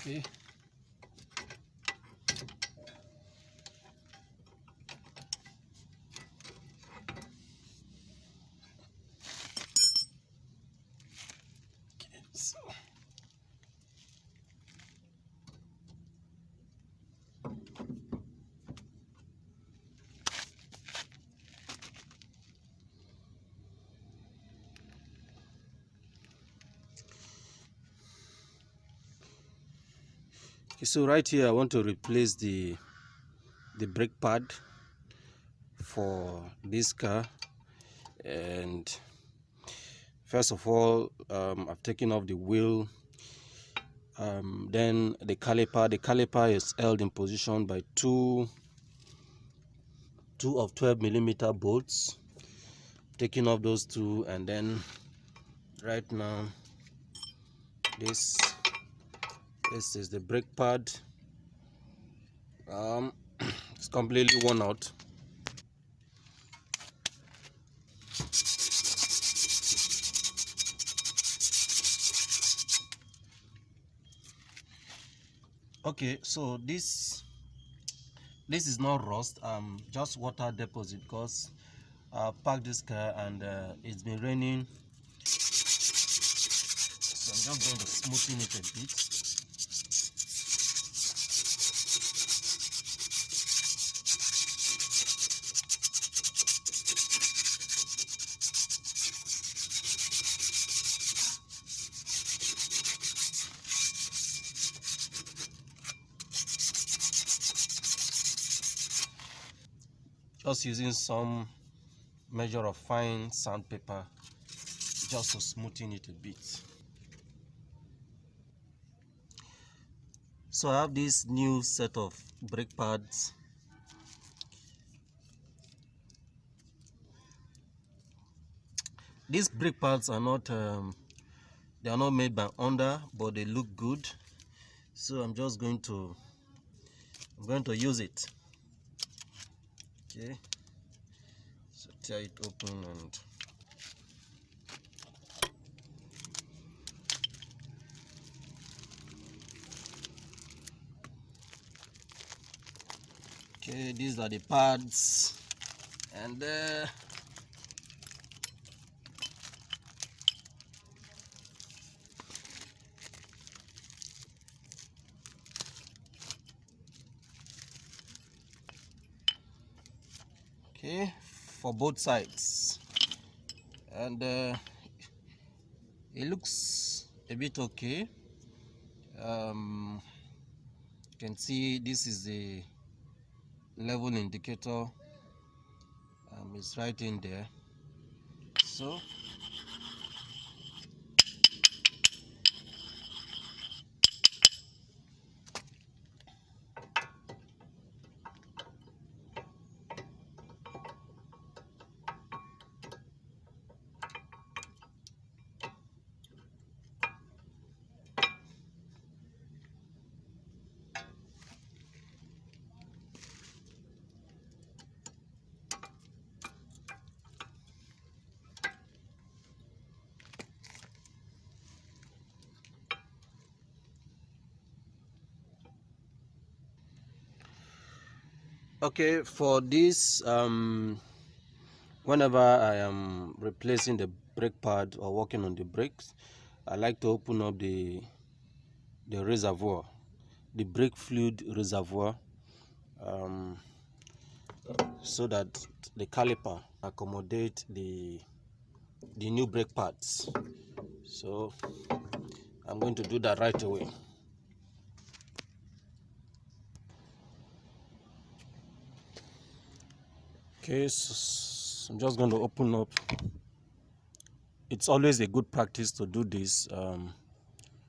Okay. So right here I want to replace the brake pad for this car. And first of all, I've taken off the wheel. Then the caliper is held in position by two of 12mm bolts. Taking off those two, and then right now this is the brake pad. It's completely worn out. Okay, so this is not rust, just water deposit, because I parked this car and it's been raining, so I'm just going to smoothen it a bit. Just using some measure of fine sandpaper just to smoothen it a bit. So I have this new set of brake pads. These brake pads are not they are not made by Honda, but they look good, so I'm just going to use it. Okay, so tear it open and okay, these are the pads, and okay, for both sides, and it looks a bit okay. You can see this is the level indicator. It's right in there. So okay, for this, whenever I am replacing the brake pad or working on the brakes, I like to open up the reservoir, the brake fluid reservoir, so that the caliper accommodate the new brake pads. So I'm going to do that right away. Okay, so I'm just going to open up. It's always a good practice to do this,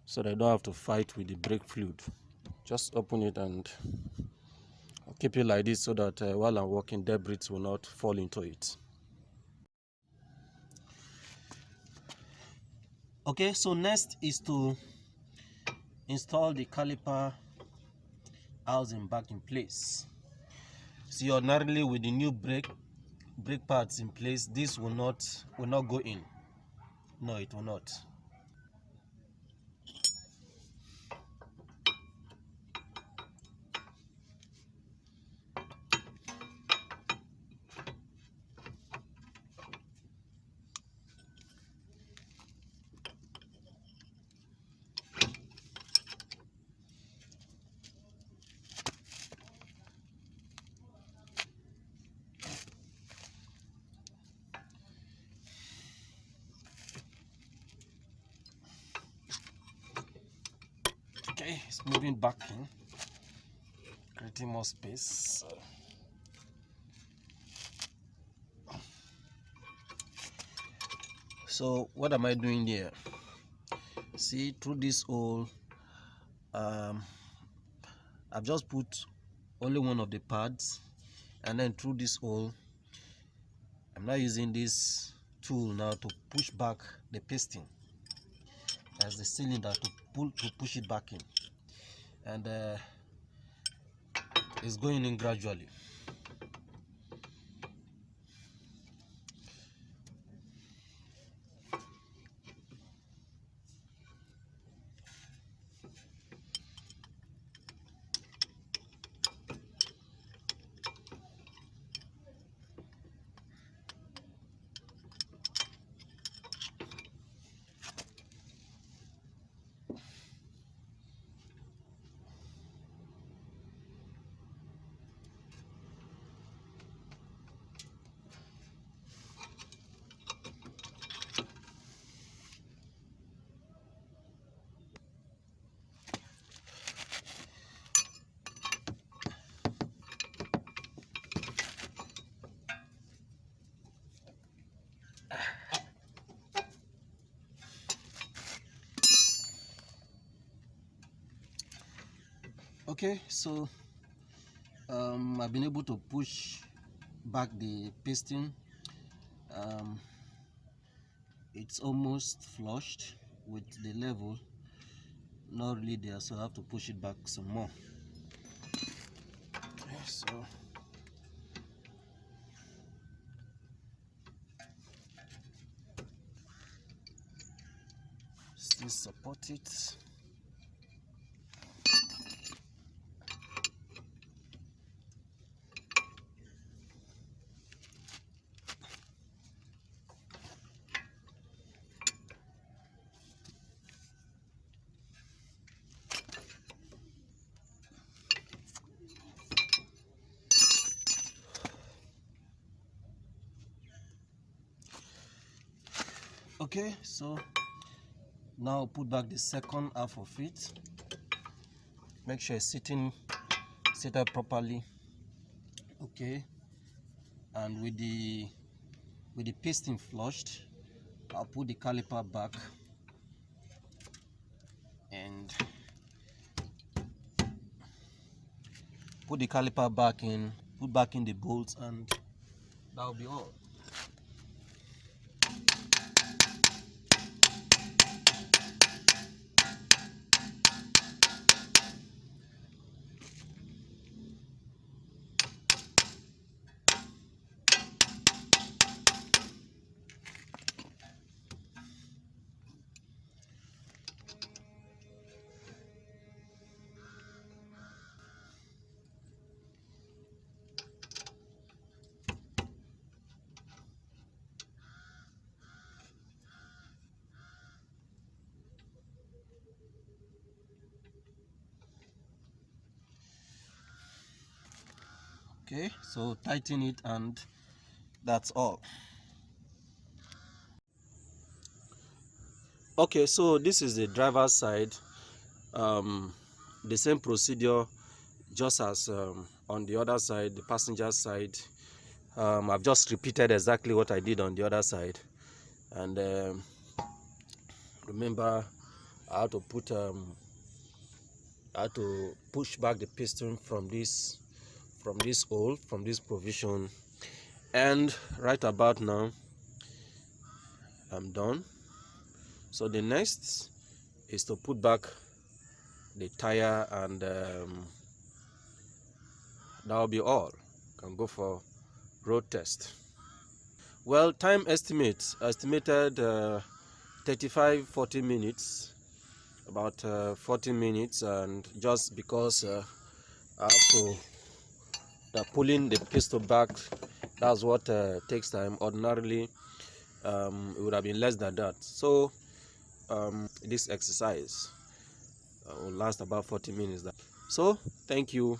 so that I don't have to fight with the brake fluid. Just open it and I'll keep it like this, so that while I'm working, debris will not fall into it. Okay, so next is to install the caliper housing back in place. See, ordinarily with the new brake pads in place, this will not go in. No, it will not. Okay, it's moving back in, creating more space. So what am I doing here? See, through this hole, I've just put only one of the pads, and then through this hole, I'm now using this tool now to push back the piston as the cylinder to push it back in, and it's going in gradually. Okay, so I've been able to push back the piston. It's almost flushed with the level, not really there, so I have to push it back some more. Okay, so still support it. Okay, so now put back the second half of it. Make sure it's seated properly. Okay, and with the piston flushed, I'll put the caliper back and put the caliper back in, put back in the bolts, and that'll be all. Okay, so tighten it, and that's all. Okay, so this is the driver's side. The same procedure just as on the other side, the passenger side. I've just repeated exactly what I did on the other side, and remember I had to push back the piston from this hole, from this provision, and right about now I'm done. So the next is to put back the tire, and that'll be all. Can go for road test. Well, time estimated 35-40 minutes, about 40 minutes, and just because I have to pulling the piston back, that's what takes time. Ordinarily it would have been less than that. So this exercise will last about 40 minutes. So thank you.